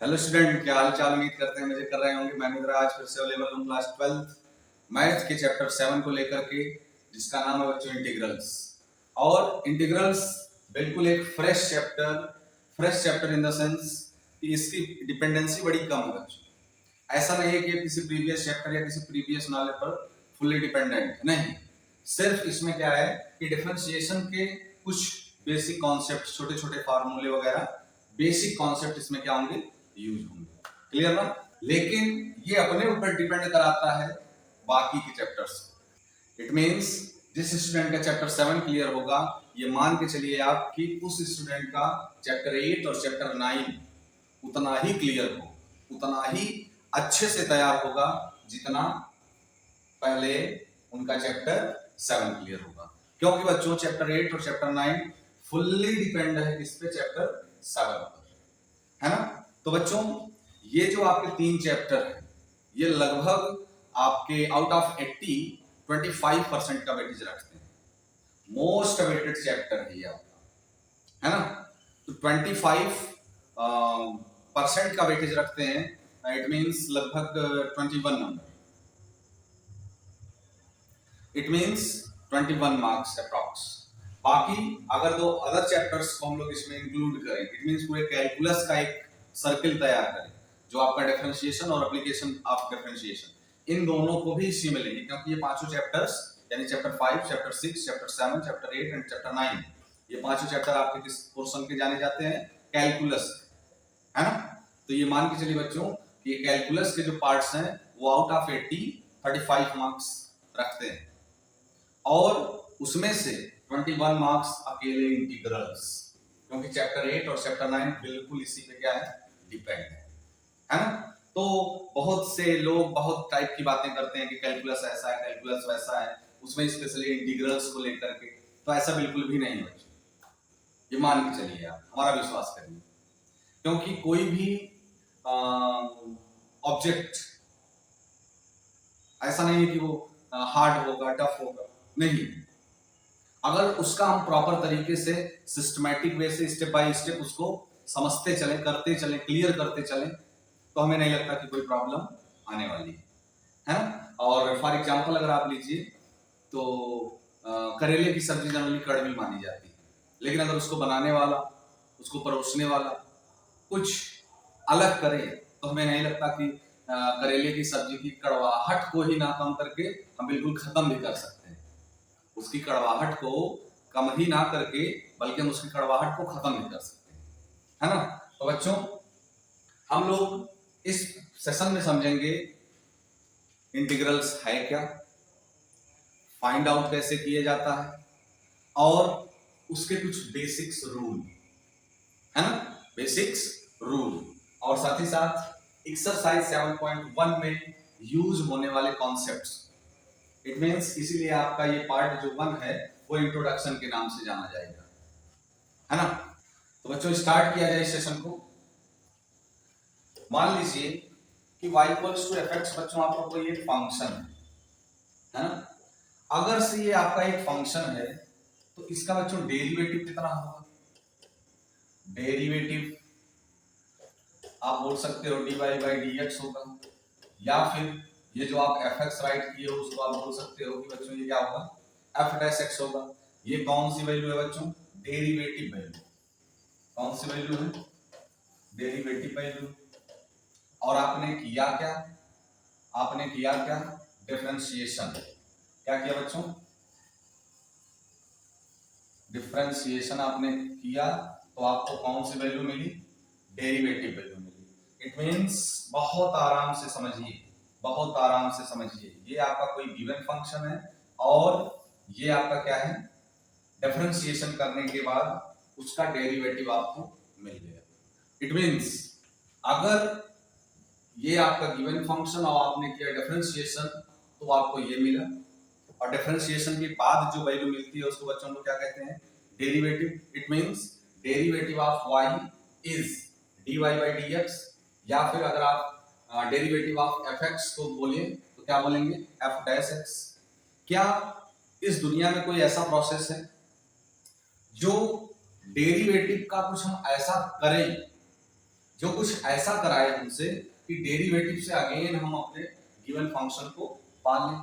Hello student, क्या हाल चाल। उम्मीद करते हैं मजे कर रहे होंगे। मैं मित्र आज फिर से अवेलेबल हूँ क्लास 12 मैथ के चैप्टर 7 को लेकर के, जिसका नाम है बच्चों इंटीग्रल्स। और इंटीग्रल्स बिल्कुल एक fresh chapter in the sense कि इसकी डिपेंडेंसी बड़ी कम है बच्चों। ऐसा नहीं है कि किसी प्रीवियस चैप्टर या किसी प्रीवियस नॉलेज पर फुल्ली डिपेंडेंट है, नहीं। सिर्फ इसमें क्या है कि डिफरेंशिएशन के कुछ बेसिक कॉन्सेप्ट, छोटे छोटे फार्मूले वगैरह, बेसिक कॉन्सेप्ट इसमें क्या होंगे, यूज होंगे। क्लियर ना? लेकिन ये अपने ऊपर डिपेंड कराता है बाकी के चैप्टर्स। इट मींस जिस स्टूडेंट का चैप्टर 7 क्लियर होगा, ये मान के चलिए आप कि उस स्टूडेंट का चैप्टर 8 और चैप्टर 9 उतना ही क्लियर हो, उतना ही अच्छे से तैयार होगा जितना पहले उनका चैप्टर 7 क्लियर होगा। क्योंकि बच्चों चैप्टर 8 और चैप्टर 9 फुल्ली डिपेंड है किस पे, चैप्टर 7 पर, है ना। तो बच्चों ये जो आपके 3 चैप्टर हैं, ये लगभग आपके आउट ऑफ 80 25% का वेटेज रखते हैं। मोस्ट वेटेड चैप्टर है ये आपका, है ना। तो 25% का वेटेज रखते हैं। इट मींस लगभग 21 number, it means 21 marks approx. बाकी अगर दो अदर चैप्टर्स को हम लोग इसमें इंक्लूड करें, इट मींस पूरे कैलकुलस का एक सर्किल तैयार करें, जो आपका डिफरेंशिएशन और एप्लीकेशन ऑफ डिफरेंशिएशन, इन दोनों को भी इसी में लेंगे। क्योंकि ये पांचों चैप्टर्स यानी chapter 5, chapter 6, chapter 7, chapter 8 and chapter 9, ये पांचों चैप्टर आपके किस पोर्शन के जाने जाते हैं, कैलकुलस, है ना। तो ये मान के चलिए बच्चों कि ये कैलकुलस के जो पार्ट्स हैं वो आउट ऑफ 80 35 मार्क्स रखते हैं, और उसमें से 21 मार्क्स अकेले इंटीग्रल्स, क्योंकि चैप्टर 8 और चैप्टर 9 बिल्कुल इसी पे क्या है, डिपेंड है ना। तो बहुत से लोग बहुत टाइप की बातें करते हैं कि कैलकुलस ऐसा है, कैलकुलस वैसा है, उसमें स्पेशली इंटीग्रल्स को लेकर के। तो ऐसा बिल्कुल भी नहीं है बच्चों, ये मान के चलिए, आप हमारा विश्वास करिए। क्योंकि कोई भी ऑब्जेक्ट ऐसा नहीं है कि वो हार्ड होगा, टफ होगा, नहीं। अगर उसका हम प्रॉपर तरीके से सिस्टमैटिक वे से स्टेप बाय स्टेप उसको समझते चले, करते चले, क्लियर करते चले, तो हमें नहीं लगता कि कोई प्रॉब्लम आने वाली है ना। और फॉर एग्जांपल अगर आप लीजिए तो करेले की सब्जी जनरली कड़वी मानी जाती है, लेकिन अगर उसको बनाने वाला, उसको परोसने वाला कुछ अलग करे, तो हमें नहीं लगता कि करेले की सब्जी की कड़वाहट को ही ना कम करके हम बिल्कुल खत्म भी कर सकते हैं। उसकी कड़वाहट को कम ही ना करके बल्कि हम उसकी कड़वाहट को खत्म भी कर सकते हैं, है ना। तो बच्चों हम लोग इस सेशन में समझेंगे इंटीग्रल्स है क्या, फाइंड आउट कैसे किया जाता है, और उसके कुछ बेसिक्स रूल, है ना, बेसिक्स रूल, और साथ ही साथ एक्सरसाइज 7.1 में यूज होने वाले कॉन्सेप्ट्स। इट मींस इसीलिए आपका ये पार्ट जो 1 है वो इंट्रोडक्शन के नाम से जाना जाएगा, है ना। तो बच्चों स्टार्ट किया जाए इस सेशन को। मान लीजिए कि y इक्वल्स टू fx बच्चों आपका कोई एक फंक्शन है ना। अगर से ये आपका एक फंक्शन है तो इसका बच्चों डेरिवेटिव कितना होगा। डेरिवेटिव आप बोल सकते हो dy बाई dx होगा, या फिर ये जो आप fx राइट किए हो उसको आप बोल सकते हो कि बच्चों ये क्या होगा, f डैश x होगा। ये कौन सी वैल्यू है बच्चों, डेरिवेटिव वैल्यू। कौन सी वैल्यू है, डेरिवेटिव वैल्यू। और आपने किया क्या, आपने किया क्या, डिफरेंशिएशन। क्या किया बच्चों, डिफरेंशिएशन आपने किया, तो आपको कौन सी वैल्यू मिली, डेरिवेटिव वैल्यू मिली। इट मींस बहुत आराम से समझिए, बहुत आराम से समझिए, ये आपका कोई गिवन फंक्शन है और ये आपका क्या है, डिफरेंशिएशन करने के बाद उसका डेरिवेटिव आपको मिल गया। इट मींस अगर ये आपका गिवन फंक्शन और आपने किया डिफरेंशिएशन तो आपको ये मिला, और डिफरेंशिएशन के बाद जो वैल्यू मिलती है उसको बच्चों को क्या कहते हैं, derivative. It means derivative of y is dy by dx, या फिर अगर आप डेरिवेटिव ऑफ fx को बोले तो क्या बोलेंगे, f डैश x। क्या इस दुनिया में कोई ऐसा प्रोसेस है जो डेरिवेटिव का कुछ हम ऐसा करें जो कुछ ऐसा कराए हमसे कि डेरिवेटिव से अगेन हम अपने गिवन फंक्शन को पा लें,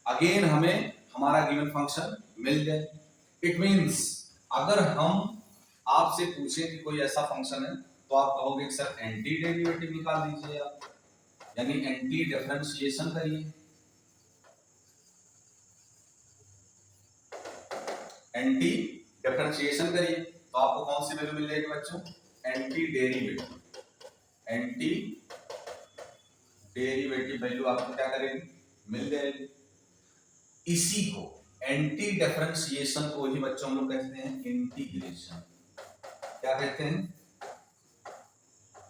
अगेन हमें हमारा गिवन फंक्शन मिल जाए। इट मींस अगर हम आपसे पूछें कि कोई ऐसा फंक्शन है तो आप कहोगे सर एंटी डेरिवेटिव निकाल दीजिए आप, यानी एंटी डिफरेंशिएशन करिए। एंटी डिफरेंशिएशन करिए तो आपको कौन सी वैल्यू मिल जाएगी बच्चों? Anti derivative. Anti derivative value आपको क्या करेगी? मिल जाएगी। इसी को एंटी डिफरेंशिएशन को ही बच्चों हम लोग कहते हैं इंटीग्रेशन। क्या कहते हैं?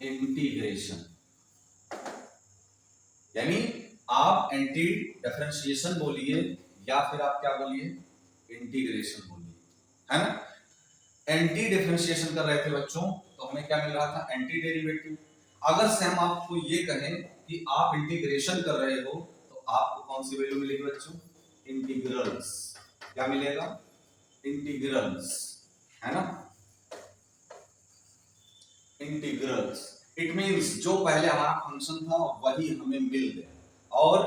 इंटीग्रेशन। यानी आप एंटी डिफरेंशिएशन बोलिए या फिर आप क्या बोलिए? इंटीग्रेशन बोलिए, है ना। एंटी डिफरेंशिएशन कर रहे थे बच्चों तो हमें क्या मिल रहा था? Anti derivative. अगर से हम आपको ये कहें कि आप इंटीग्रेशन कर रहे हो तो आपको कौन सी वैल्यू मिलेगी बच्चों? इंटीग्रल्स। क्या मिलेगा? इंटीग्रल्स, है ना। इंटीग्रल्स इट मींस जो पहले हमारा फंक्शन था वही हमें मिल गया, और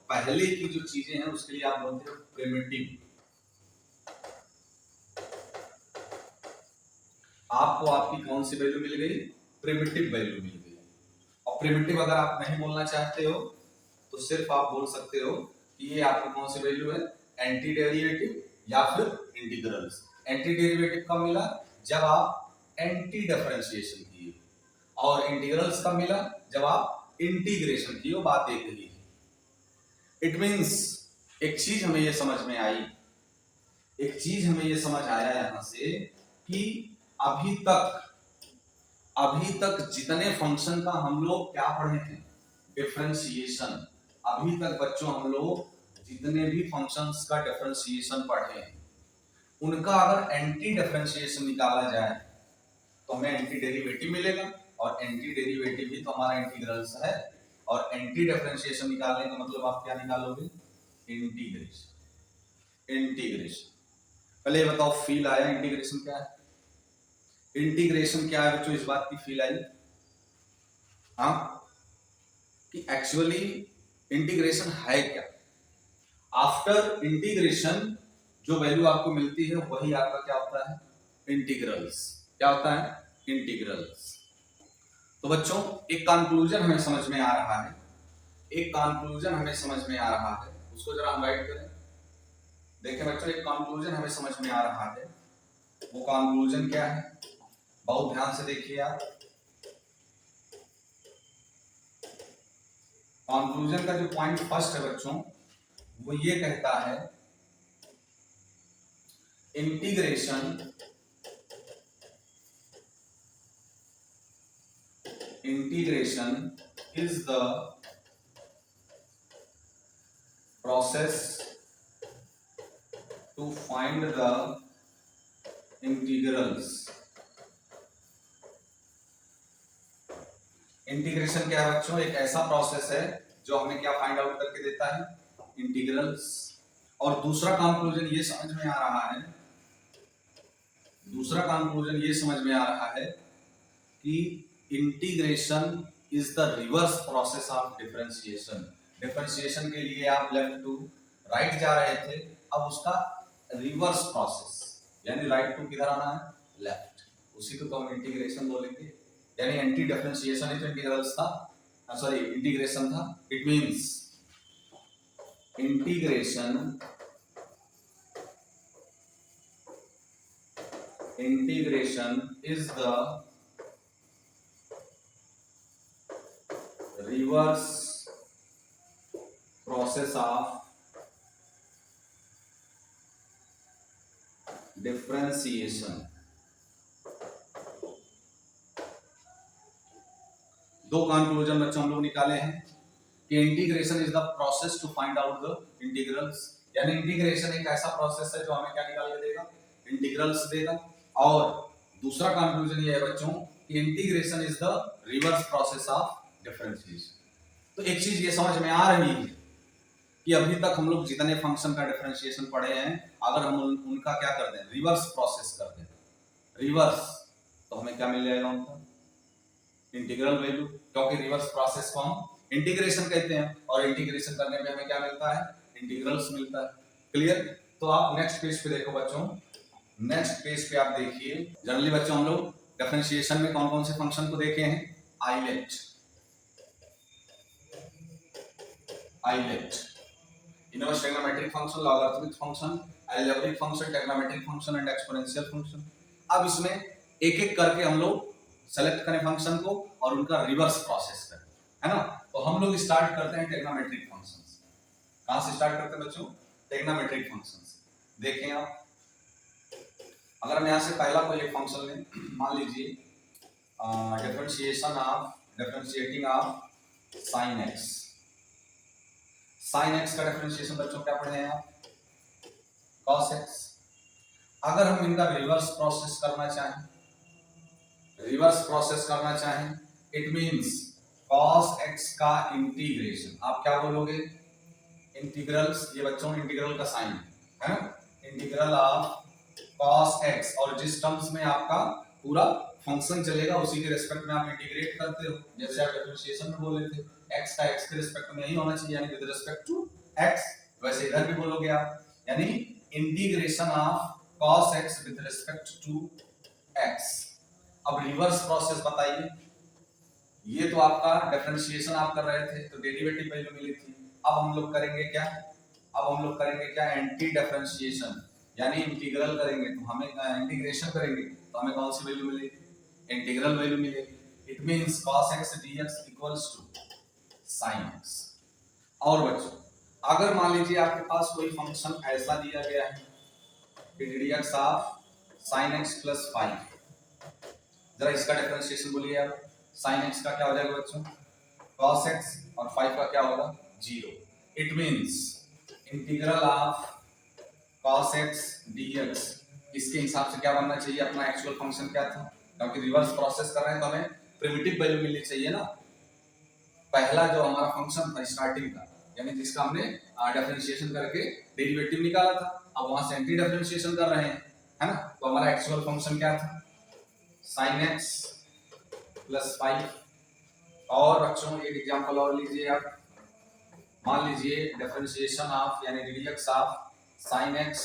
पहले की जो चीजें हैं उसके लिए आप बोलते हो प्रिमिटिव। आपको आपकी कौन सी वैल्यू मिल गई? प्रिमिटिव वैल्यू मिल गई। और प्रिमिटिव अगर आप नहीं बोलना चाहते हो तो सिर्फ आप बोल सकते हो कि ये आपको कौन सी वैल्यू है? एंटी डेरिवेटिव या फिर इंटीग्रल्स। एंटी डेरिवेटिव कब मिला? जब आप एंटी डिफरेंशिएशन किए, और इंटीग्रल्स कब मिला? जब आप इंटीग्रेशन किए। बात एक ही है। इट मींस एक चीज हमें ये समझ में आई, एक चीज हमें ये समझ आया यहां से कि अभी तक जितने फंक्शन का हम लोग क्या पढ़े थे? डिफरेंशिएशन। अभी तक बच्चों हम लोग जितने भी फंक्शंस का डिफरेंशिएशन पढ़े हैं उनका अगर एंटी डिफरेंशिएशन निकाला जाए तो हमें एंटी डेरिवेटिव मिलेगा, और एंटी डेरिवेटिव ही तो हमारा इंटीग्रल्स है। और एंटी डिफरेंशिएशन निकालने का मतलब आप क्या निकालोगे? इंटीग्रेशन। इंटीग्रेशन। पहले ये बताओ फील आया इंटीग्रेशन क्या है? इंटीग्रेशन क्या है बच्चों? इस बात की फील आई हाँ कि एक्चुअली इंटीग्रेशन है क्या? आफ्टर इंटीग्रेशन जो वैल्यू आपको मिलती है वही आपका क्या होता है? इंटीग्रल्स। क्या होता है? इंटीग्रल्स। तो बच्चों एक कंक्लूजन हमें समझ में आ रहा है, एक कंक्लूजन हमें समझ में आ रहा है, उसको जरा हम राइट करें। देखिए बच्चों एक कंक्लूजन हमें समझ में आ रहा है, वो कंक्लूजन क्या है? बहुत ध्यान से देखिए आप। कंक्लूजन का जो पॉइंट फर्स्ट है बच्चों वो ये कहता है integration is the process to find the integrals। Integration क्या है बच्चों? एक ऐसा प्रोसेस है जो हमें क्या फाइंड आउट करके देता है? इंटीग्रल्स। और दूसरा कंक्लूजन ये समझ में आ रहा है, दूसरा कंक्लूजन ये समझ में आ रहा है कि integration is the reverse process of differentiation. Differentiation के लिए आप लेफ्ट टू राइट जा रहे थे, अब उसका रिवर्स प्रोसेस यानी राइट टू किधर आना है? लेफ्ट। उसी को तो हम इंटीग्रेशन बोलेंगे। यानी एंटी डिफरेंशिएशन ही तो इंटीग्रल्स था, सॉरी इंटीग्रेशन था। It means integration is the reverse process of differentiation। दो कंक्लूजन बच्चों हम लोग निकाले हैं कि integration is the process to find out the integrals, यानी इंटीग्रेशन एक ऐसा प्रोसेस है जो हमें क्या निकाल के देगा? इंटीग्रल्स देगा। और दूसरा कंक्लूजन ये है बच्चों कि integration is the reverse process of differentiation. तो एक चीज ये समझ में आ रही है कि अभी तक हम लोग जितने फंक्शन का डिफरेंशिएशन पढ़े हैं अगर हम उनका क्या कर दें? रिवर्स प्रोसेस कर दें, रिवर्स, तो हमें क्या मिल जाएगा? उनका इंटीग्रल वैल्यू, क्योंकि रिवर्स प्रोसेस को हम इंटीग्रेशन कहते हैं और इंटीग्रेशन करने पे हमें क्या मिलता है, इंटीग्रल्स मिलता है। क्लियर। तो आप नेक्स्ट पेज पे देखो बच्चों, नेक्स्ट पेज पे आप देखिए, जनरली बच्चों हम लोग डिफरेंशिएशन में कौन कौन से फंक्शन को देखे हैं, ILATE, inverse trigonometric function, logarithmic function, algebraic function, trigonometric function and exponential function. अब इसमें एक एक करके हम लोग सेलेक्ट करें फंक्शन को और उनका रिवर्स प्रोसेस करें, है ना। तो हम लोग स्टार्ट करते हैं ट्रिग्नोमेट्रिक फंक्शन से। कहां से स्टार्ट करते हैं बच्चों, ट्रिग्नोमेट्रिक फंक्शन से। देखें आप, अगर हम यहां से पहला कोई एक फंक्शन लें, मान लीजिए differentiating of sin x, sin x का डिफरेंशिएशन बच्चों क्या पढ़े हैं आप, cos x। अगर हम इनका रिवर्स प्रोसेस करना चाहें, इट मींस cos x का इंटीग्रेशन, आप क्या बोलोगे, इंटीग्रल्स, ये बच्चों इंटीग्रल का साइन है ना, इंटीग्रल ऑफ cos x, और जिस टर्म्स में आपका पूरा फंक्शन चलेगा उसी के रिस्पेक्ट में आप इंटीग्रेट करते हो, जैसे आप डिफरेंशिएशन में बोले थे x का x के रिस्पेक्ट में ही होना चाहिए, यानी विद रिस्पेक्ट टू x, वैसे इधर भी बोलोगे आप, यानी integration of cos x with respect to x। अब रिवर्स प्रोसेस बताइए, ये तो आपका डिफरेंशिएशन आप कर रहे थे तो डेरिवेटिव वैल्यू मिली थी, अब हम लोग करेंगे क्या, एंटी डिफरेंशिएशन, यानी इंटीग्रल करेंगे तो हमें इंटीग्रेशन करेंगे तो हमें कौन सी वैल्यू मिलेगी, इंटीग्रल वैल्यू मिलेगी। It means cos x dx equals to sin x। और बच्चों अगर मान लीजिए आपके पास कोई फंक्शन ऐसा दिया गया है कि dx of sin x plus 5, जरा इसका डिफरेंशिएशन बोलिए आप, sin x का क्या हो जाएगा बच्चों, cos x, और 5 का क्या होगा, 0। It means integral of cos x dx, इसके हिसाब से क्या बनना चाहिए, अपना एक्चुअल फंक्शन क्या था, क्योंकि रिवर्स प्रोसेस कर रहे हैं तो हमें प्रिमिटिव वैल्यू मिलनी चाहिए ना। पहला जो हमारा फंक्शन था स्टार्टिंग का, यानी जिसका हमने डिफरेंशिएशन करके डेरिवेटिव निकाला था, अब वहां से एंटी डिफरेंशिएशन कर रहे हैं, है ना, तो हमारा एक्चुअल फंक्शन क्या था, sin x प्लस 5। और बच्चों एक एग्जांपल और लीजिए आप, मान लीजिए डिफरेंशिएशन ऑफ यानी dx of sin x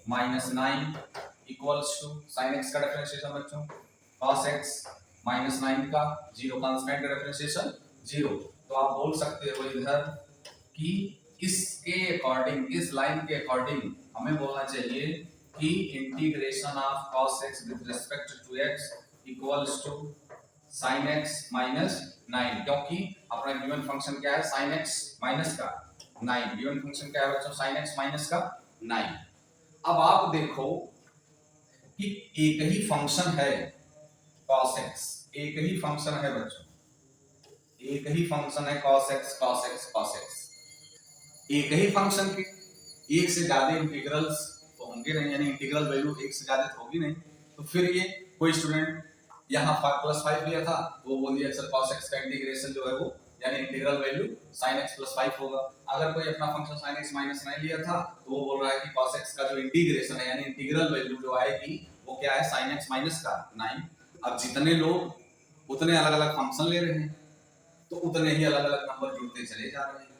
minus 9 equals to, sin x का डिफरेंशिएशन बच्चों cos x माइनस 9 का 0, कांस्टेंट का डिफरेंशिएशन 0। तो आप बोल सकते हो इधर कि इसके अकॉर्डिंग, इस लाइन के अकॉर्डिंग हमें बोलना चाहिए कि integration of cos x with respect to x equals to sin x minus 9, क्योंकि अपना गिवन फंक्शन क्या है, sin x माइनस का 9, गिवन फंक्शन क्या है बच्चों, sin x माइनस का 9। अब आप देखो कि एक ही फंक्शन है cos x, एक ही फंक्शन है बच्चों, एक ही फंक्शन है cos x, एक ही फंक्शन के एक से ज्यादा इंटीग्रल्स तो होंगे नहीं, यानी इंटीग्रल वैल्यू एक से ज्यादा तो होगी नहीं। तो फिर ये कोई स्टूडेंट यहाँ प्लस 5 लिया था तो वो बोल दिया सर cos x का इंटीग्रेशन जो है वो यानी integral value sin x plus 5 होगा। अगर कोई अपना फंक्शन sin x माइनस 9 लिया था तो वो बोल रहा है कि cos x का जो इंटीग्रेशन है यानी इंटीग्रल वैल्यू जो आएगी वो क्या है, sin x माइनस का 9। अब जितने लोग उतने अलग अलग फंक्शन ले रहे हैं तो उतने ही अलग अलग नंबर जुड़ते चले जा रहे हैं।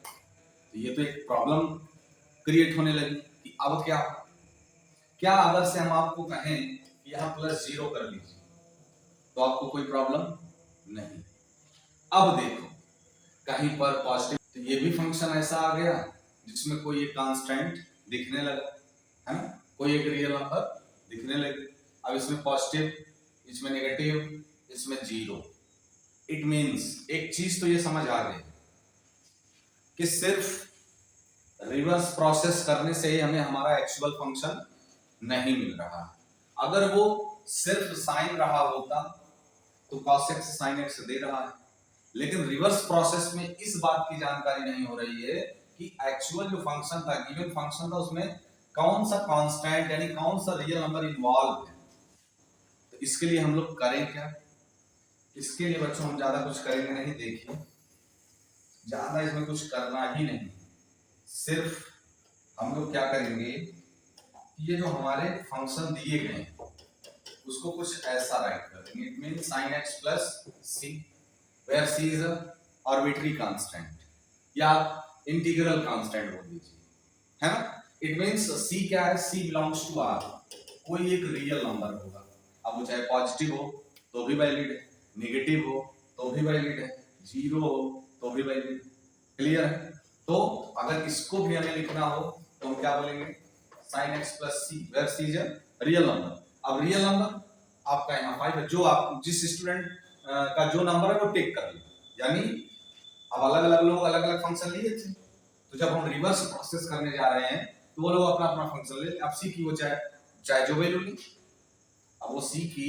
तो ये तो एक प्रॉब्लम क्रिएट होने लगी कि अब क्या अगर से हम आपको कहें कि यहाँ प्लस 0 कर लीजिए तो आपको कोई प्रॉब्लम नहीं। अब देखो कहीं पर पॉजिटिव, तो ये भी फंक्शन ऐसा आ गया जिसमें कोई एक कांस्टेंट दिखने लगा, है ना, कोई एक रियल नंबर दिखने लगे। अब इसमें पॉजिटिव, इसमें नेगेटिव, इसमें 0। इट मींस एक चीज तो ये समझ आ गई कि सिर्फ रिवर्स प्रोसेस करने से ही हमें हमारा एक्चुअल फंक्शन नहीं मिल रहा। अगर वो सिर्फ साइन रहा होता तो cos x sin x दे रहा है, लेकिन रिवर्स प्रोसेस में इस बात की जानकारी नहीं हो रही है कि एक्चुअल जो फंक्शन था, गिवन फंक्शन था, उसमें कौन सा कांस्टेंट यानी कौन सा रियल नंबर इन्वॉल्व है। तो इसके लिए हम लोग करें क्या, इसके लिए बच्चों हम ज्यादा कुछ करेंगे नहीं। देखिए ज्यादा इसमें कुछ करना ही नहीं, सिर्फ हम लोग क्या करेंगे, ये जो हमारे फंक्शन दिए गए हैं उसको कुछ ऐसा राइट कर देंगे। It mean sin x plus c, where c is arbitrary constant या इंटीग्रल कांस्टेंट बोल दीजिए, है ना। इट मींस सी क्या है, सी बिलोंग्स टू आर, कोई एक रियल नंबर होगा। अब वो चाहे पॉजिटिव हो तो भी वैलिड है, नेगेटिव हो तो भी वैलिड है, जीरो हो तो भी वैलिड है। क्लियर है। तो अगर इसको भी हमें लिखना हो तो हम क्या बोलेंगे, sin x plus c where c is a real number. अब रियल नंबर आपका यहाँ 5 है, जो आप जिस स्टूडेंट का जो नंबर है वो टेक कर लो, यानी अब अलग अलग लोग अलग अलग फंक्शन लिए थे, तो जब हम रिवर्स प्रोसेस करने जा रहे हैं तो वो लोग अपना अपना फंक्शन ले, अब सी की वो चाहे चाहे जो वैल्यू ले, अब वो सी की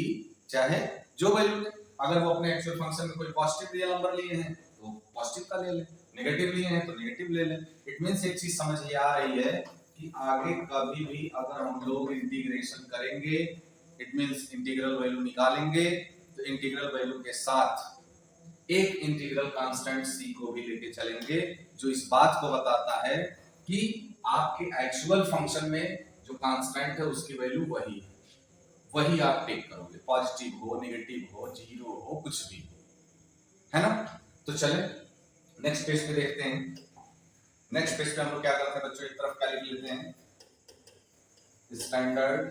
चाहे जो वैल्यू ले, अगर वो अपने एक्चुअल फंक्शन में कोई पॉजिटिव रियल नंबर लिए हैं तो पॉजिटिव का ले ले, नेगेटिव लिए हैं तो नेगेटिव ले ले। इट मींस एक चीज समझ ये आ रही है कि आगे कभी भी अगर हम लोग इंटीग्रेशन करेंगे, इट मींस इंटीग्रल वैल्यू निकालेंगे, तो इंटीग्रल वैल्यू के साथ एक इंटीग्रल कांस्टेंट सी को भी लेके चलेंगे, जो इस बात को बताता है कि आपके एक्चुअल फंक्शन में जो कांस्टेंट है उसकी वैल्यू वही है, वही आप टेक करोगे, पॉजिटिव हो नेगेटिव हो जीरो हो कुछ भी हो, है ना। तो चले नेक्स्ट पेज पे देखते हैं। नेक्स्ट पेज पे हम लोग क्या करते हैं बच्चों, एक तरफ क्या लिख लेते हैं, standard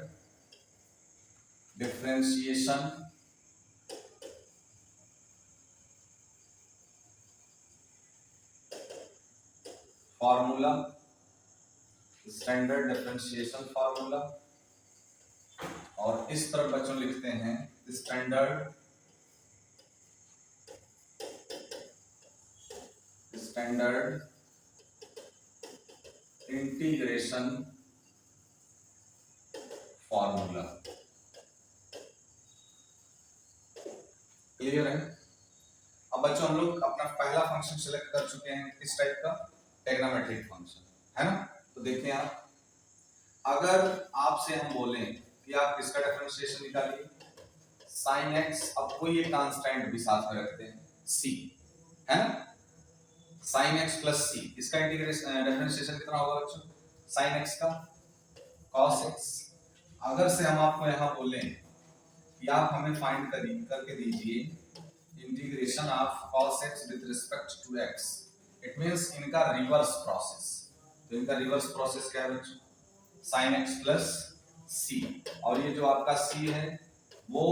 differentiation formula, standard differentiation formula, और इस तरफ बच्चों लिखते हैं स्टैंडर्ड इंटीग्रेशन फॉर्मूला। क्लियर है। अब बच्चों हम लोग अपना पहला फंक्शन सिलेक्ट कर चुके हैं, किस टाइप का, ट्रिग्नोमेट्रिक फंक्शन, है ना। तो देखिए आप, अगर आपसे हम बोलें कि आप किसका डिफरेंशिएशन निकालिए, sin x, अब कोई एक कांस्टेंट भी साथ में रखते हैं c, है ना, sin x plus c, इसका इंटीग्रेशन डिफरेंशिएशन कितना होगा बच्चों, sin x का cos x। अगर से हम आपको यहाँ बोलें कि आप हमें फाइंड करके दीजिए integration of cos x with respect to x, it means इनका रिवर्स प्रोसेस, तो इनका रिवर्स प्रोसेस क्या है बच्चों, sin x plus c, और ये जो आपका c है वो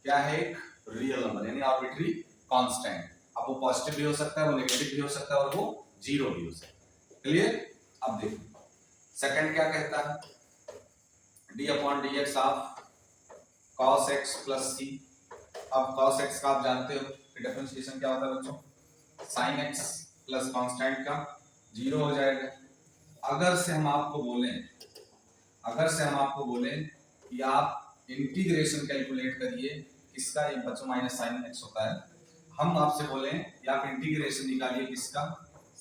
क्या है, एक रियल नंबर यानी आर्बिट्री कांस्टेंट, अब वो पॉजिटिव भी हो सकता है, वो नेगेटिव भी हो सकता है, और वो जीरो भी हो सकता है। क्लियर। अब देखो सेकंड क्या कहता है, d upon dx of cos x plus c। अब cos x का आप जानते हो कि डिफरेंशिएशन क्या होता है बच्चों, sin x प्लस कांस्टेंट का जीरो हो जाएगा। अगर से हम आपको बोलें कि आप इंटीग्रेशन कैलकुलेट करिए, किसका, ये बच्चों माइनस साइन x होता है, हम आपसे बोलें कि आप इंटीग्रेशन निकालिए किसका,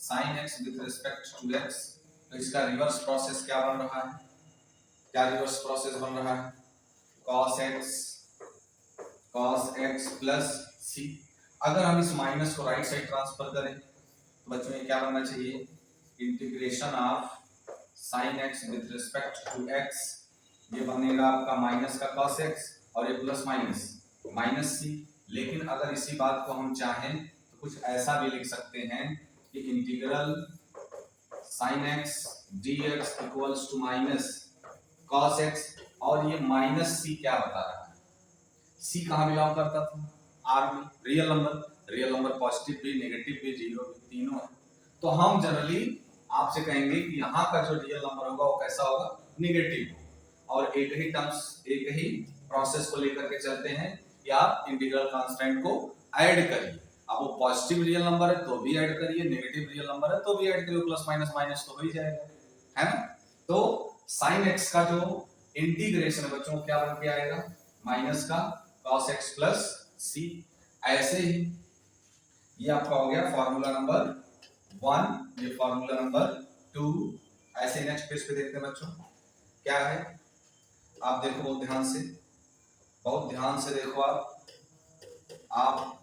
sin x with respect to x, तो इसका रिवर्स प्रोसेस क्या बन रहा है, क्या रिवर्स प्रोसेस बन रहा है, cos x प्लस c। अगर हम इस माइनस को राइट साइड ट्रांसफर करें तो बच्चों ये क्या बनना चाहिए, integration of sin x with respect to x, ये बनेगा आपका माइनस का cos x और ये प्लस माइनस c। लेकिन अगर इसी बात को हम चाहें तो कुछ ऐसा भी लिख सकते हैं कि integral sin x dx equals to minus cos x, और ये माइनस c क्या बता रहा है, c कहाँ बिलोंग करता था, r में, रियल नंबर पॉजिटिव भी नेगेटिव भी जीरो भी तीनों है, तो हम जनरली आपसे कहेंगे कि यहाँ का जो रियल नंबर होगा वो कैसा होगा, नेगेटिव, और एक ही प्रोसेस को लेकर के चलते हैं कि आप इंटीग्रल कांस्टेंट को ऐड करिए, अब वो पॉजिटिव रियल नंबर है तो भी ऐड करिए, नेगेटिव रियल नंबर है तो भी ऐड करिए, प्लस माइनस माइनस तो हो ही जाएगा, है ना। तो sin x का जो इंटीग्रेशन है बच्चों क्या बन के आएगा, माइनस का cos x प्लस c। ऐसे ही ये आपका हो गया फॉर्मूला नंबर 1, ये फॉर्मूला नंबर 2। ऐसे नेक्स्ट पेज पे देखते हैं बच्चों क्या है, आप देखो बहुत ध्यान से देखो, आप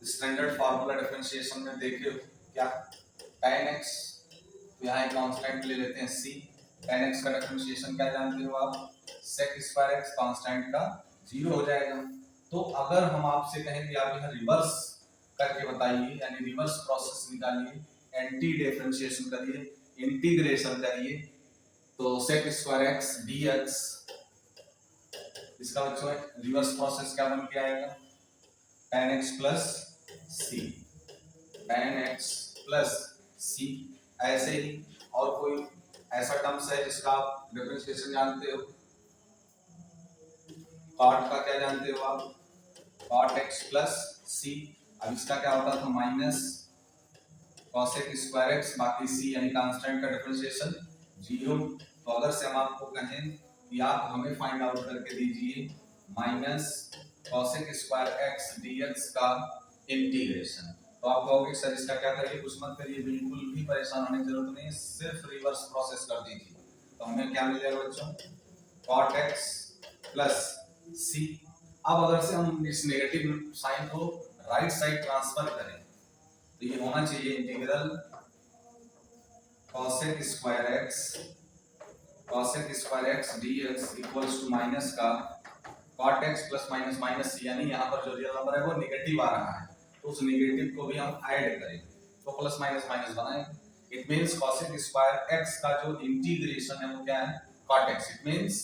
स्टैंडर्ड फार्मूला डिफरेंशिएशन में देखे क्या, tan x, यहाँ एक कांस्टेंट ले लेते हैं c, tan x का डिफरेंशिएशन क्या जानते हो आप, sec स्क्वायर x, कांस्टेंट का जीरो हो जाएगा। तो अगर हम आपसे कहें कि आप यहाँ रिवर्स करके बताइए, यानी रिवर्स प्रोसेस निकालिए, एंटी डिफरेंशिएशन करिए, इंटीग्रेशन करिए। तो sec square x D x, इसका बच्चों रिवर्स प्रोसेस क्या बन के आएगा, tan x प्लस सी, tan x प्लस सी। ऐसे ही और कोई ऐसा टर्म्स है जिसका आप डिफरेंशिएशन जानते हो, cot का क्या जानते हो आप, cot x प्लस सी। अब इसका क्या होता था, माइनस cosec स्क्वायर एक्स, बाकी सी यानी कांस्टेंट का डिफरेंशिएशन 0। तो अगर से हम आपको कहें कि आप हमें फाइंड आउट करके दीजिए minus cosec square X dx का इंटीग्रेशन, तो आप कहोगे सर इसका क्या करिए, कुछ मत करिए, बिल्कुल भी परेशान होने की जरूरत नहीं है, सिर्फ रिवर्स प्रोसेस कर दीजिए। तो हमें क्या मिल जाएगा बच्चों, cot x प्लस सी। अब अगर से हम इस नेगेटिव साइन को राइट साइड ट्रांसफर करें तो ये होना चाहिए integral cosec square X dx equals to minus का cot x plus minus minus C, यानी यहाँ पर जो रियल नंबर है वो नेगेटिव आ रहा है, तो उस नेगेटिव को भी हम ऐड करें तो प्लस माइनस माइनस बनाएंगे। It means cosec square x का जो इंटीग्रेशन है वो क्या है, cot x। It means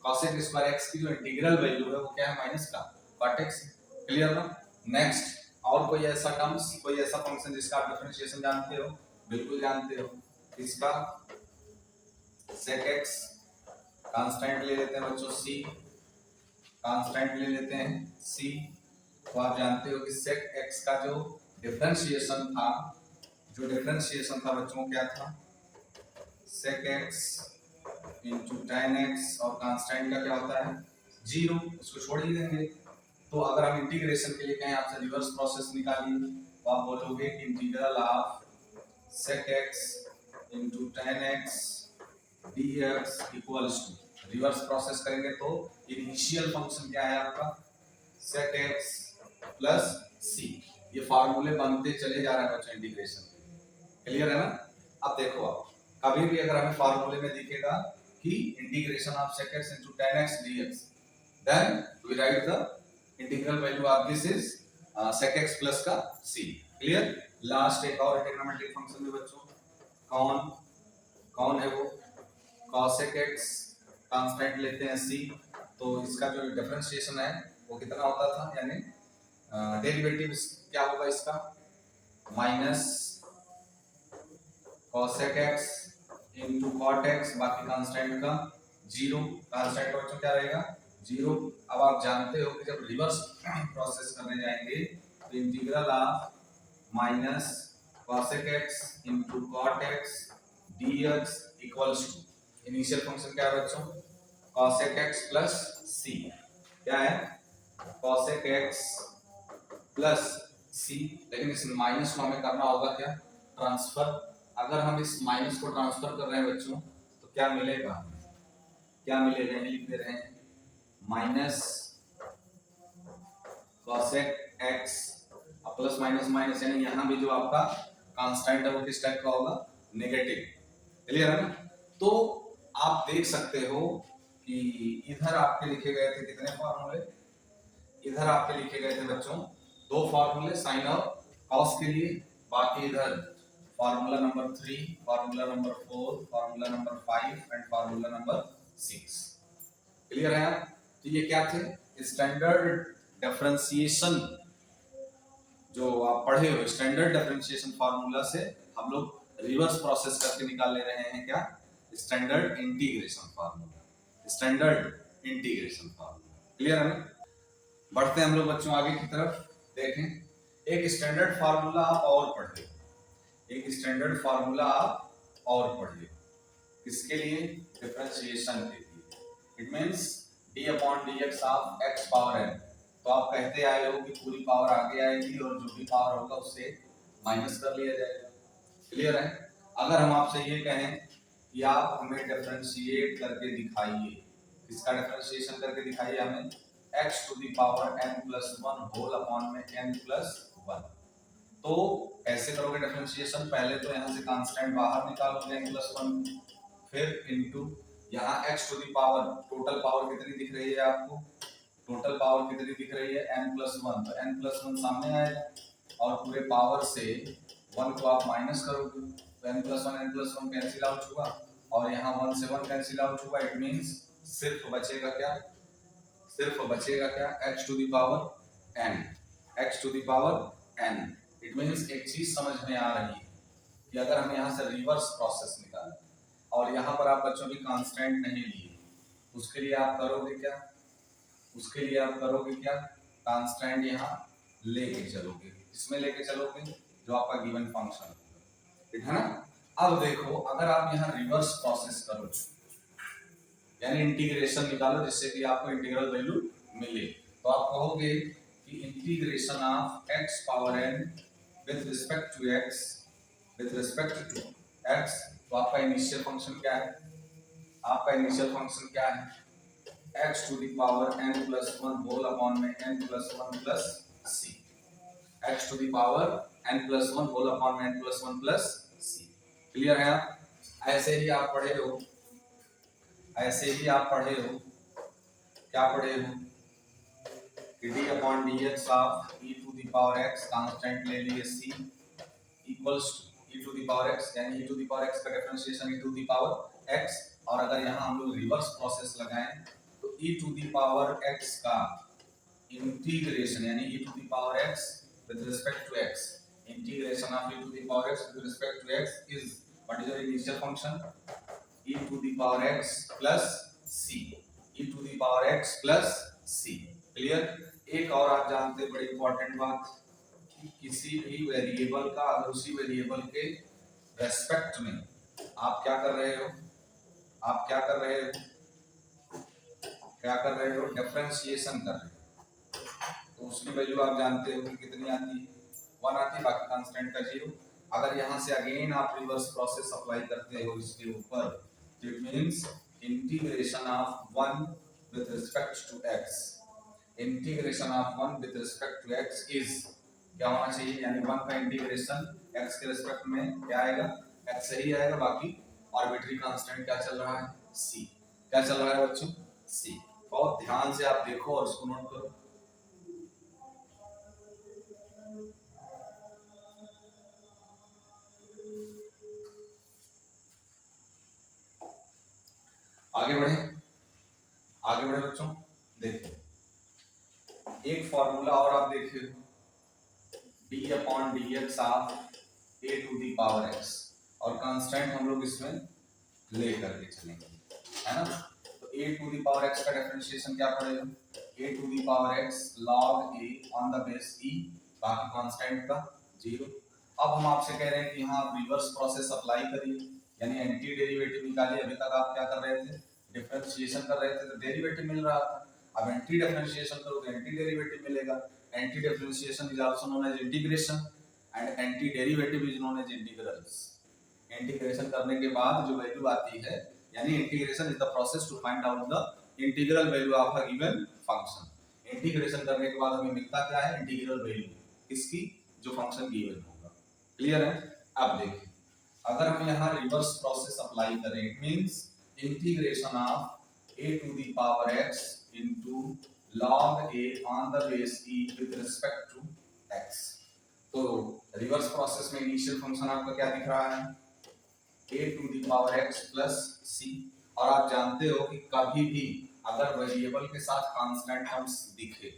cosec square x की जो इंटीग्रल वैल्यू है वो क्या है, माइनस का cot x। क्लियर ना। नेक्स्ट, और कोई ऐसा टर्म्स, कोई ऐसा फंक्शन जिसका आप डिफरेंशिएशन जानते हो, बिल्कुल जानते हो, इसका sec x, कांस्टेंट ले लेते हैं बच्चों c, कांस्टेंट ले लेते हैं c। तो आप जानते हो कि sec x का जो डिफरेंशिएशन था, बच्चों क्या था, sec x into tan x, और कांस्टेंट का क्या होता है 0, उसको छोड़ ही देंगे। तो अगर हम इंटीग्रेशन के लिए कहें आपसे रिवर्स प्रोसेस निकालिए, तो आप बोलोगे कि integral of sec x into tan x dx equals to, reverse process करेंगे तो इनिशियल फंक्शन क्या है आपका, sec x प्लस c। ये फार्मूले बनते चले जा रहे हैं बच्चों इंटीग्रेशन। क्लियर है ना। अब देखो, आप कभी भी अगर हमें फार्मूले में दिखेगा कि integration of sec x into tan x dx, then we write the integral value of this is sec x plus का c। क्लियर। लास्ट एक और ट्रिग्नोमेट्रिक फंक्शन में बच्चों, कौन है वो, cosec x, कांस्टेंट लेते हैं c, तो इसका जो डिफरेंशिएशन है वो कितना होता था, यानी डेरिवेटिव क्या होगा इसका, minus cosec x into cot x, बाकी कांस्टेंट का 0, कांस्टेंट का बच्चों क्या रहेगा 0। अब आप जानते हो कि जब रिवर्स प्रोसेस करने जाएंगे तो integral of minus cosec x into cot x dx equals to, initial function क्या है बच्चों, cosec x प्लस c, क्या है cosec x प्लस c। लेकिन इस माइनस को हमें करना होगा क्या, ट्रांसफर। अगर हम इस माइनस को ट्रांसफर कर रहे हैं बच्चों तो क्या मिलेगा, लिख दे रहे हैं minus cosec x plus minus minus, यानी यहाँ भी जो आपका कांस्टेंट है वो किस टाइप का होगा, नेगेटिव। क्लियर है ना। तो आप देख सकते हो कि इधर आपके लिखे गए थे कितने फार्मूले, इधर आपके लिखे गए थे बच्चों 2 फार्मूले साइन और कॉस के लिए, बाकी इधर formula number 3, formula number 4, formula number 5 and formula number 6। Clear है। तो ये क्या थे, स्टैंडर्ड डिफरेंशिएशन जो आप पढ़े हो, स्टैंडर्ड डिफरेंशिएशन फार्मूला से हम लोग रिवर्स प्रोसेस करके निकाल ले रहे हैं क्या, स्टैंडर्ड इंटीग्रेशन फार्मूला। क्लियर है ना। बढ़ते हैं हम लोग बच्चों आगे की तरफ। देखें, एक स्टैंडर्ड फार्मूला आप और पढ़िए, किसके लिए, डिफरेंशिएशन के लिए। It means d upon dx of x power n। तो आप कहते आए हो कि पूरी पावर आगे आएगी और जो भी पावर होगा उससे माइनस कर लिया जाएगा। क्लियर है। अगर हम आपसे ये कहें कि आप हमें डिफरेंशिएट करके दिखाइए, इसका डिफरेंशिएशन करके दिखाइए हमें x to the power n+1 whole upon में n+1, तो कैसे करोगे डिफरेंशिएशन, पहले तो यहाँ से कांस्टेंट बाहर निकालोगे n+1, फिर इनटू यहाँ x to the power, total power कितनी दिख रही है आपको, n+1, तो n+1 सामने आएगा और पूरे पावर से 1 को आप माइनस करोगे तो n+1 कैंसिल आउट हुआ और यहाँ 1 से 1 कैंसिल आउट हुआ। इट मीन्स सिर्फ बचेगा क्या h to the power n, h to the power n। It means एक चीज समझ में आ रही है कि अगर हम यहाँ से रिवर्स प्रोसेस निकालें और यहाँ पर आप बच्चों की कांस्टेंट नहीं लिए, उसके लिए आप करोगे क्या, कांस्टेंट यहाँ लेके चलोगे, इसमें लेके चलोगे जो आपका गिवन फंक्शन होगा, ठीक है ना। अब देखो अगर आप यहाँ रिवर्स प्रोसेस करो यानी इंटीग्रेशन निकालो जिससे कि आपको इंटीग्रल वैल्यू मिले, तो आप कहोगे कि integration of x power n with respect to x, तो आपका इनिशियल फंक्शन क्या है, x to the power n+1 whole upon में n+1 plus c, x to the power n+1 whole upon में n+1 प्लस c। क्लियर है। आप ऐसे ही आप पढ़े हो क्या पढ़े हो कि d upon dx of e to the power x constant ले लिए c equals to e to the power x, यानी e to the power x का differentiation e to the power x। और अगर यहाँ हम लोग रिवर्स प्रोसेस लगाएं तो e to the power x का इंटीग्रेशन यानी e to the power x with respect to x, integration of e to the power x with respect to x is what is your initial function e to the power x plus c, e to the power x plus c। Clear. एक और आप जानते हैं बड़ी important बात कि किसी भी वेरिएबल का अगर उसी वेरिएबल के रेस्पेक्ट में आप क्या कर रहे हो डिफरेंशिएशन कर रहे हो, तो उसकी वैल्यू आप जानते हो कि कितनी आती है, 1 आती है, बाकी कांस्टेंट का 0। अगर यहाँ से अगेन आप रिवर्स प्रोसेस अप्लाई करते हो इसके ऊपर, it means integration of 1 with respect to x, integration of 1 with respect to x is क्या होना चाहिए, यानी 1 का इंटीग्रेशन x के रिस्पेक्ट में क्या आएगा, x ही आएगा, बाकी आर्बिट्री कांस्टेंट क्या चल रहा है, c। क्या चल रहा है बच्चों, c। बहुत ध्यान से आप देखो और इसको नोट करो। आगे बढ़े बच्चों। देखो एक फॉर्मूला और आप देखिए d upon dx of a to the power x, और कांस्टेंट हम लोग इसमें ले करके चलेंगे, है ना। तो a to the power x का डिफरेंशिएशन क्या पड़ेगा, a to the power x log a on the base e, बाकी कांस्टेंट का 0। अब हम आपसे कह रहे हैं कि यहाँ आप रिवर्स प्रोसेस अप्लाई करिए, यानी एंटी डेरिवेटिव निकालिए। अभी तक आप क्या कर रहे थे, डिफरेंशिएशन कर रहे थे तो डेरिवेटिव मिल रहा था, अब एंटी डिफरेंशिएशन करो तो एंटी डेरिवेटिव मिलेगा। Anti differentiation is also known as integration and anti derivative is known as integrals. Integration करने के बाद जो वैल्यू आती है, यानी integration is the process to find out the integral value of a given function. Integration करने के बाद हमें मिलता क्या है, इंटीग्रल वैल्यू इसकी जो फंक्शन गिवन होगा। क्लियर है। अब देखिए अगर हम यहाँ रिवर्स प्रोसेस अप्लाई करें, it means integration of a to the power x into log a on the base e with respect to x। तो रिवर्स प्रोसेस में इनिशियल फंक्शन आपका क्या दिख रहा है, a to the power x plus c। और आप जानते हो कि कभी भी अगर वेरिएबल के साथ कांस्टेंट टर्म्स दिखे,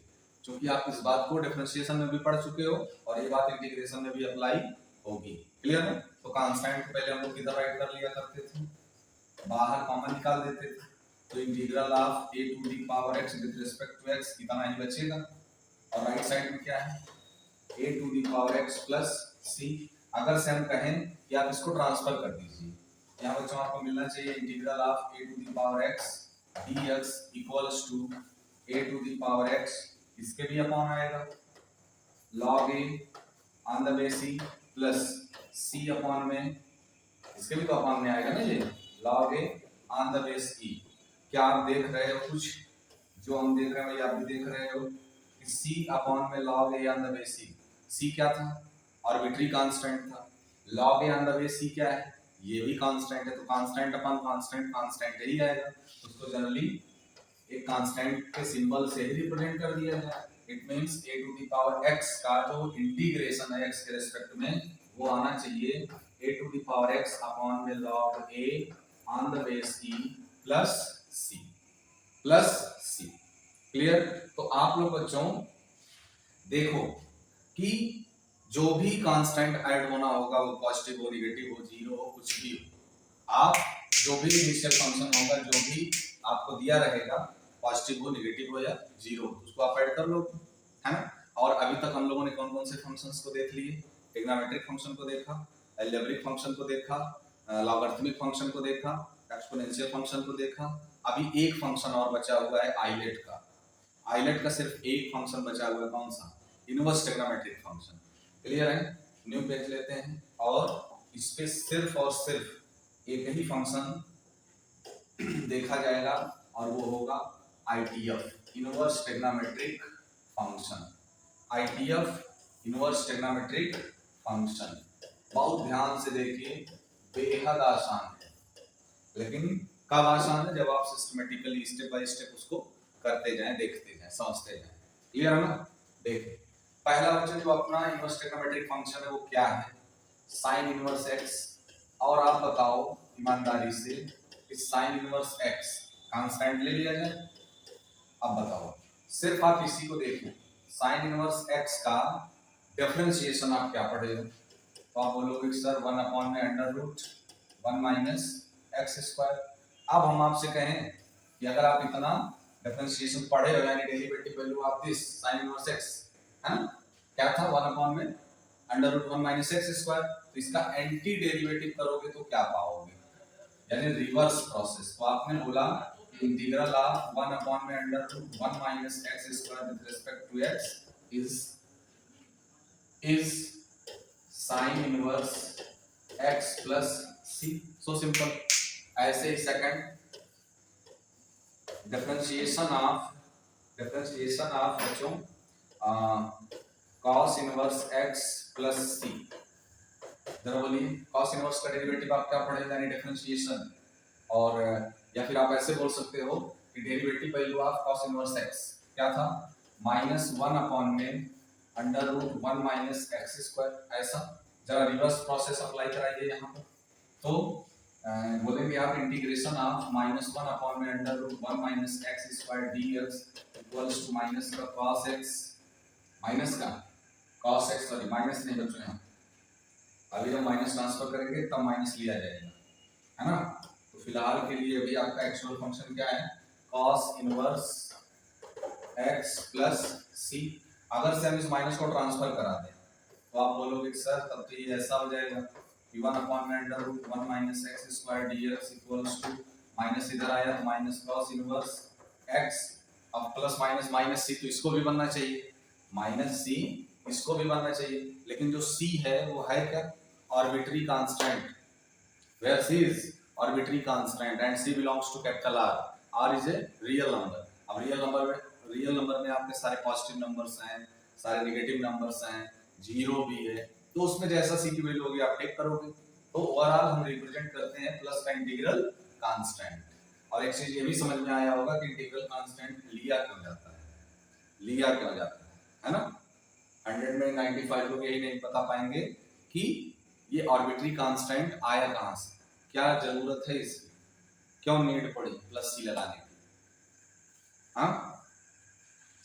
क्योंकि आप इस बात को डिफरेंशिएशन में भी पढ़ चुके हो और ये बात इंटीग्रेशन में भी अप्लाई होगी। क्लियर है। तो कांस्टेंट को पहले हम लोग किधर राइट कर लिया करते थे, बाहर कॉमन निकाल देते थे, तो integral of a to the power x with respect to x कितना ही बचेगा, और राइट साइड में क्या है a to the power x plus c। अगर से हम कहें कि आप इसको ट्रांसफर कर दीजिए, यहाँ बच्चों आपको मिलना चाहिए integral of a to the power x dx equals to a to the power x, इसके भी अपॉन आएगा log a on the base e plus c upon में, इसके भी तो अपॉन में आएगा ना, ये log a on the base e। क्या आप देख रहे हो, कुछ जो हम देख रहे हैं ये आप भी देख रहे हो कि c अपॉन में log a on the base e, c क्या था, आर्बिट्री कांस्टेंट था, log a on the base c क्या है, ये भी कांस्टेंट है, तो कांस्टेंट अपॉन कांस्टेंट कांस्टेंट ही आएगा। उसको जनरली एक कांस्टेंट के सिंबल से ही रिप्रेजेंट कर दिया जाए, it means a to the power x का जो इंटीग्रेशन है x के रिस्पेक्ट में वो आना चाहिए a to the power x upon में log a on the base e plus c। Clear? तो आप लोग बच्चों देखो कि जो भी कांस्टेंट ऐड होना होगा वो पॉजिटिव हो, नेगेटिव हो, जीरो हो, कुछ भी हो, आप जो भी इनिशियल फंक्शन होगा, जो भी आपको दिया रहेगा, पॉजिटिव हो, नेगेटिव हो या जीरो हो, उसको आप ऐड कर लो, है ना? और अभी तक हम लोगों ने कौन कौन से फंक्शंस को देख लिए? ट्रिग्नोमेट्रिक फंक्शन को देखा, अलजेब्रिक फंक्शन को देखा, लॉगरिथमिक फंक्शन को देखा, एक्सपोनेंशियल फंक्शन को देखा। अभी एक फंक्शन और बचा हुआ है आइलेट का। आइलेट का सिर्फ एक फंक्शन बचा हुआ है, कौन सा? Inverse trigonometric function. क्लियर है? न्यू पेज लेते हैं और इस पे सिर्फ और सिर्फ एक ही फंक्शन देखा जाएगा और वो होगा ITF, inverse trigonometric function. ITF, inverse trigonometric function. बहुत ध्यान से देखिए, बेहद आसान है, लेकिन कब आसान है? जब आप सिस्टमेटिकली स्टेप बाय स्टेप उसको करते जाएं, देखते जाएं, समझते जाएं। क्लियर है ना? देखिए पहला बच्चा जो अपना इनवर्स ट्रिग्नोमेट्रिक फंक्शन है वो क्या है? Sign inverse x। और आप बताओ ईमानदारी से कि साइन इनवर्स x कांस्टेंट ले लिया जाए। अब बताओ, सिर्फ आप इसी को देखिए, साइन इनवर्स x का डिफरेंशिएशन आप क्या पढ़े हो? तो आप बोलोगे सर 1 अपॉन में under root 1 minus x square. अब हम आपसे कहें कि अगर आप इतना डिफरेंशिएशन पढ़े हो, यानी derivative value of this sine inverse x, है ना, क्या था? 1 अपॉन में under root 1 minus x square. तो इसका एंटी डेरिवेटिव करोगे तो क्या पाओगे? यानी रिवर्स प्रोसेस। तो आपने बोला इंटीग्रल ऑफ 1 अपॉन में under root 1 minus x square with respect to x is sin inverse x plus c। So simple. ऐसे ही सेकंड डिफरेंशिएशन ऑफ बच्चों cos inverse x plus c। जरा बोलिए, cos इनवर्स का डेरिवेटिव आप क्या पढ़े? यानी डिफरेंशिएशन। और या फिर आप ऐसे बोल सकते हो कि derivative value of cos inverse x क्या था? माइनस 1 अपॉन में under root 1 minus x square. ऐसा जरा रिवर्स प्रोसेस अप्लाई कराइए यहाँ पर। तो बोलेंगे आप इंटीग्रेशन ऑफ माइनस 1 अपॉन में under root 1 minus x square dx equals to minus का cos x, माइनस का cos x, सॉरी माइनस नहीं बच्चों, यहाँ अभी जब माइनस ट्रांसफर करेंगे तब माइनस लिया जाएगा, है ना? तो फिलहाल के लिए अभी आपका एक्चुअल फंक्शन क्या है? cos inverse x plus c। अगर से हम इस माइनस को ट्रांसफर करा दें तो आप बोलोगे सर तब तो ये ऐसा हो जाएगा 1 अपॉन में under root 1 minus x square dx equals to minus इधर आया तो माइनस cos इनवर्स x, अब प्लस माइनस माइनस c, तो इसको भी बनना चाहिए माइनस c, इसको भी बनना चाहिए। लेकिन जो c है वो है क्या? Arbitrary constant, where c is arbitrary constant and c belongs to capital R। R is a real number. अब रियल नंबर में आपके सारे पॉजिटिव नंबर्स हैं, सारे नेगेटिव नंबर्स हैं, जीरो भी है, तो उसमें जैसा सी की वैल्यू होगी आप टेक करोगे। तो ओवरऑल हम रिप्रेजेंट करते हैं प्लस का इंटीग्रल कांस्टेंट। और एक चीज ये भी समझ में आया होगा कि इंटीग्रल कांस्टेंट लिया क्यों जाता है ना? 100 में 95 लोग यही नहीं बता पाएंगे कि ये आर्बिट्री कांस्टेंट आया कहां से, क्या जरूरत है इसकी, क्यों नीड पड़ी प्लस सी लगाने की। हाँ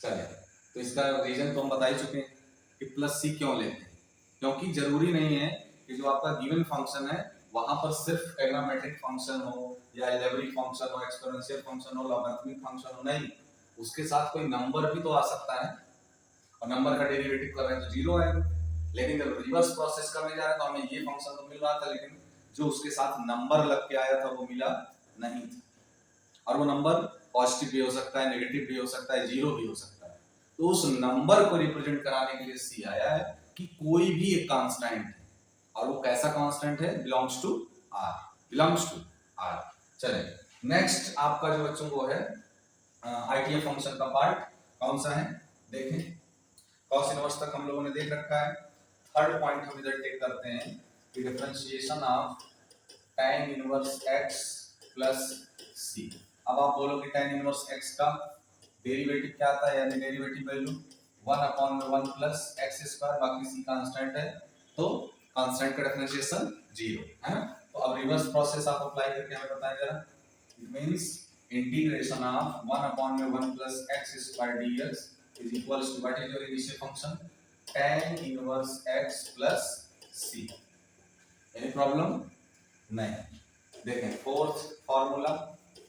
चलिए, तो इसका रीजन तो हम बता ही चुके हैं कि प्लस सी क्यों लेते हैं। क्योंकि जरूरी नहीं है कि जो आपका गिवन फंक्शन है वहां पर सिर्फ ट्रिग्नोमेट्रिक फंक्शन हो या अलजेब्रिक फंक्शन हो, एक्सपोनेंशियल फंक्शन हो, लॉगरिथमिक फंक्शन हो, नहीं, उसके साथ कोई नंबर भी तो आ सकता है और नंबर का डेरिवेटिव कर रहे हैं तो जीरो आएगा। लेकिन जब रिवर्स प्रोसेस करने जा रहे हैं तो हमें ये फंक्शन तो मिल रहा था, लेकिन जो उसके साथ नंबर लग के आया था वो मिला नहीं था, और वो नंबर पॉजिटिव भी हो सकता है, नेगेटिव भी हो सकता है, जीरो भी हो सकता है। तो उस नंबर को रिप्रेजेंट कराने के लिए सी आया है कि कोई भी एक कांस्टेंट है, और वो कैसा कांस्टेंट है? Belongs to R. चले नेक्स्ट आपका जो बच्चों को है आईटीएफ फंक्शन का पार्ट कौन सा है देखें। cos इनवर्स तक हम लोगों ने देख रखा है। थर्ड पॉइंट हम इधर टेक करते हैं कि differentiation of tan inverse x plus c। अब आप बोलोगे tan इनवर्स x का डेरिवेटिव क्या आता है, यानी derivative value 1/1 plus x square, बाकी सी कांस्टेंट है, तो कांस्टेंट का डिफरेंशिएशन 0 है ना। तो अब रिवर्स प्रोसेस आप अप्लाई करके हमें बताएं जरा। It means integration of 1/1 plus x square dx is equals to what is your initial function tan inverse x plus c। Any problem नहीं। देखें फोर्थ फार्मूला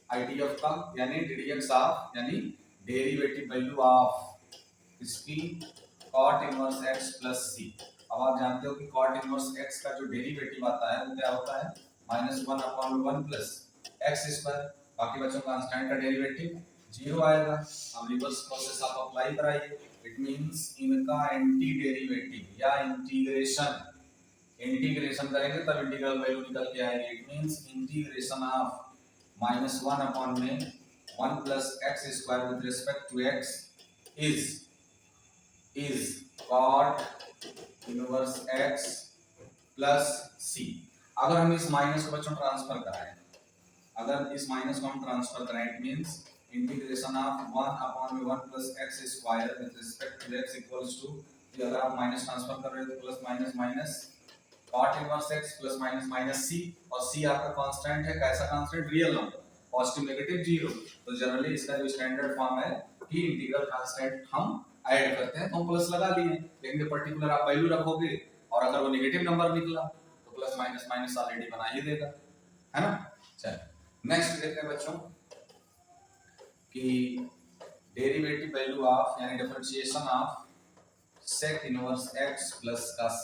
आईडीएफ का, यानी ddx ऑफ, यानी डेरिवेटिव वैल्यू ऑफ इसकी cot inverse x plus c। अब आप जानते हो कि cot इनवर्स x का जो डेरिवेटिव आता है वो क्या होता है -1/1 प्लस एक्स स्क्वायर, बाकी बच्चों कांस्टेंट का डेरिवेटिव 0 आएगा। अब रिवर्स प्रोसेस आप अप्लाई कराइए। इट मींस इनका एंटी डेरिवेटिव या इंटीग्रेशन करेंगे तब इंटीग्रल वैल्यू निकल के आएगी। इट मींस इंटीग्रेशन ऑफ -1 में 1 plus x square with respect to x is cot inverse x plus c। अगर हम इस माइनस को बच्चों ट्रांसफर कराएं, अगर इस माइनस को हम ट्रांसफर करें, it means integration of 1/1 plus x square with respect to x equals to, अगर आप माइनस ट्रांसफर कर रहे हो तो plus minus minus cot inverse x plus minus minus c, और c आपका कांस्टेंट है। कैसा constant? Real number, positive negative 0। तो जनरली इसका जो स्टैंडर्ड फॉर्म है कि इंटीग्रल कांस्टेंट हम ऐड करते हैं तो हम प्लस लगा लिए, लेकिन पर्टिकुलर आप वैल्यू रखोगे और अगर वो नेगेटिव नंबर निकला तो प्लस माइनस माइनस ऑलरेडी बना ही देगा, है ना। चलिए नेक्स्ट देखते हैं बच्चों कि डेरिवेटिव वैल्यू ऑफ यानी differentiation of sec inverse x plus का c।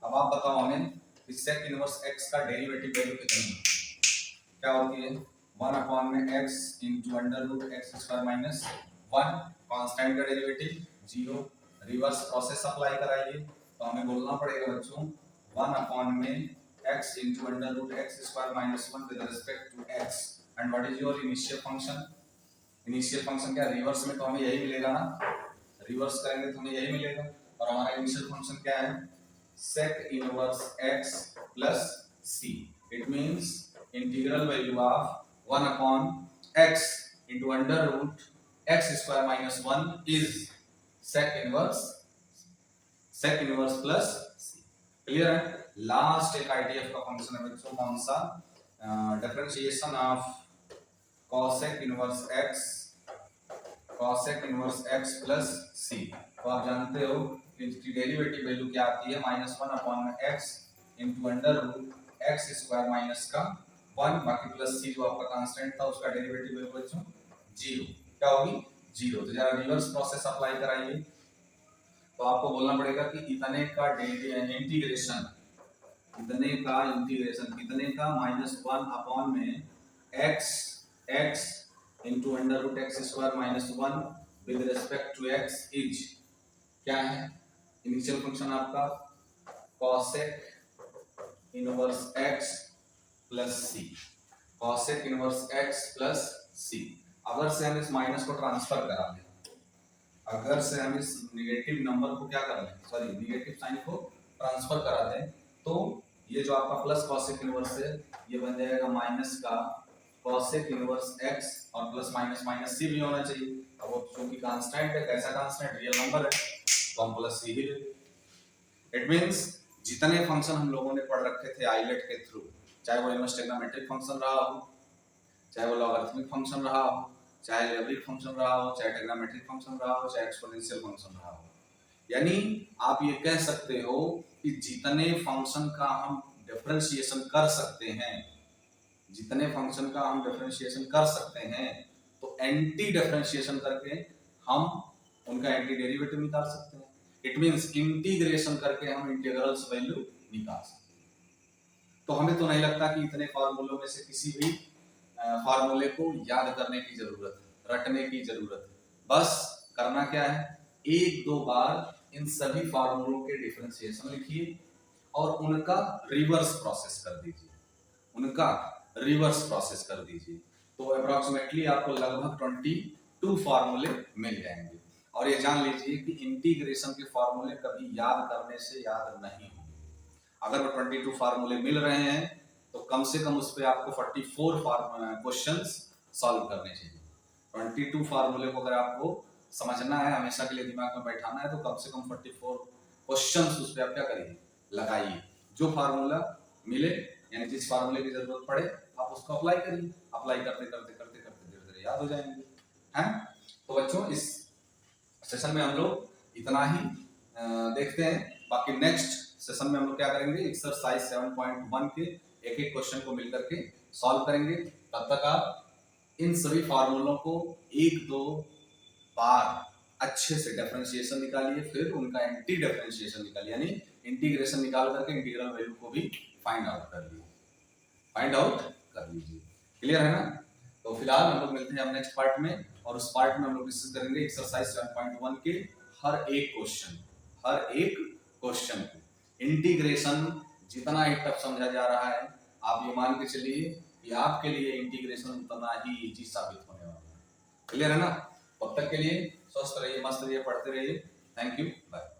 अब आप बताओ हमें कि sec इनवर्स x का डेरिवेटिव वैल्यू कितनी है? क्या होती है 1 में x into under root x square minus 1, constant का डेरिवेटिव 0। रिवर्स प्रोसेस अप्लाई कराइए तो हमें बोलना पड़ेगा बच्चों 1 में x into under root x square minus 1 with respect to x and what is your initial function. Initial function क्या, reverse में तो हमें यही मिलेगा ना, रिवर्स करेंगे तो हमें यही मिलेगा। और हमारा इनिशियल फंक्शन क्या है sec inverse x plus c। It means integral value of 1/x into under root x स्क्वायर minus 1 is sec inverse plus c। Clear है। लास्ट एक आईडीएफ का फंक्शन है बच्चों, कौन सा? Differentiation of cosec inverse x plus c। तो आप जानते हो इसकी डेरिवेटिव वैल्यू क्या आती है -1/x into under root x square minus का 1, बाकी प्लस c जो आपका कांस्टेंट था उसका डेरिवेटिव वैल्यू बच्चों 0। क्या होगी? 0। तो जरा रिवर्स प्रोसेस अप्लाई कराइए तो आपको बोलना पड़ेगा कि इतने का इंटीग्रेशन कितने का -1 में x into under root x square minus 1 with respect to x is क्या है? इनिशियल फंक्शन आपका cosec inverse x plus c, cosec inverse x plus c। अगर से हम इस माइनस को ट्रांसफर करा लें, अगर से हम इस नेगेटिव नंबर को क्या कर लें, सॉरी नेगेटिव साइन को ट्रांसफर करा दें, तो ये जो आपका प्लस cosec इनवर्स है ये बन जाएगा माइनस का cosec इनवर्स x और प्लस माइनस माइनस c भी होना चाहिए। अब वो क्योंकि कांस्टेंट है, कैसा कांस्टेंट? रियल नंबर है, तो हम प्लस c ही ले। इट मींस जितने फंक्शन हम लोगों ने पढ़ रखे थे आइलेट के थ्रू, चाहे वो इनवर्स ट्रिग्नोमेट्रिक फंक्शन रहा हो, चाहे वो लॉगरिथमिक फंक्शन रहा हो, चाहे लेवरिक फंक्शन रहा हो, चाहे ट्रिग्नोमेट्रिक फंक्शन रहा हो, चाहे एक्सपोनेंशियल फंक्शन रहा हो, यानी आप ये कह सकते हो कि जितने फंक्शन का हम डिफरेंशिएशन कर सकते हैं, जितने फंक्शन का हम डिफरेंशिएशन कर सकते हैं, तो एंटी डिफरेंशिएशन करके हम उनका एंटी डेरिवेटिव निकाल सकते हैं। इट मींस इंटीग्रेशन करके हम इंटीग्रल्स वैल्यू निकाल सकते हैं। तो हमें तो नहीं लगता कि इतने फार्मूलों में से किसी भी फार्मूले को याद करने की जरूरत है, रटने की जरूरत है। बस करना क्या है, एक दो बार इन सभी फार्मूलों के डिफरेंशिएशन लिखिए और उनका रिवर्स प्रोसेस कर दीजिए, उनका रिवर्स प्रोसेस कर दीजिए, तो अप्रोक्सीमेटली आपको लगभग 22 फार्मूले मिल जाएंगे। और ये जान लीजिए कि इंटीग्रेशन के फार्मूले कभी याद करने से याद नहीं होंगे। अगर वो 22 फार्मूले मिल रहे हैं तो कम से कम उस पे आपको 44 क्वेश्चंस सॉल्व करने चाहिए। 22 फार्मूले को अगर आपको समझना है, हमेशा के लिए दिमाग में बैठाना है, तो कम से कम 44 क्वेश्चंस उस पर आप क्या करिए, लगाइए। जो फार्मूला मिले यानी जिस फार्मूले की जरूरत पड़े आप उसको अप्लाई करिए। अप्लाई करते करते करते करते धीरे धीरे याद हो जाएंगे, हैं। तो बच्चों इस सेशन में हम लोग इतना ही देखते हैं। बाकी नेक्स्ट सेशन में हम लोग क्या करेंगे, एक्सरसाइज 7.1 के एक एक क्वेश्चन को मिलकर के सॉल्व करेंगे। तब तक आप इन सभी फार्मूलों को एक दो बार अच्छे से डिफरेंशिएशन निकालिए, फिर उनका एंटी डिफरेंशिएशन निकालिए, यानी इंटीग्रेशन निकाल करके इंटीग्रल वैल्यू को भी फाइंड आउट कर लीजिए। क्लियर है ना? तो फिलहाल हम लोग मिलते हैं अब नेक्स्ट पार्ट में, और उस पार्ट में हम लोग डिस्कस करेंगे एक्सरसाइज 7.1 के हर एक क्वेश्चन को। इंटीग्रेशन जितना ही टफ समझा जा रहा है, आप ये मान के चलिए कि आपके लिए इंटीग्रेशन उतना ही इजी साबित होने वाला है। क्लियर है ना? तब तक के लिए स्वस्थ रहिए, मस्त रहिए, पढ़ते रहिए। Thank you, bye.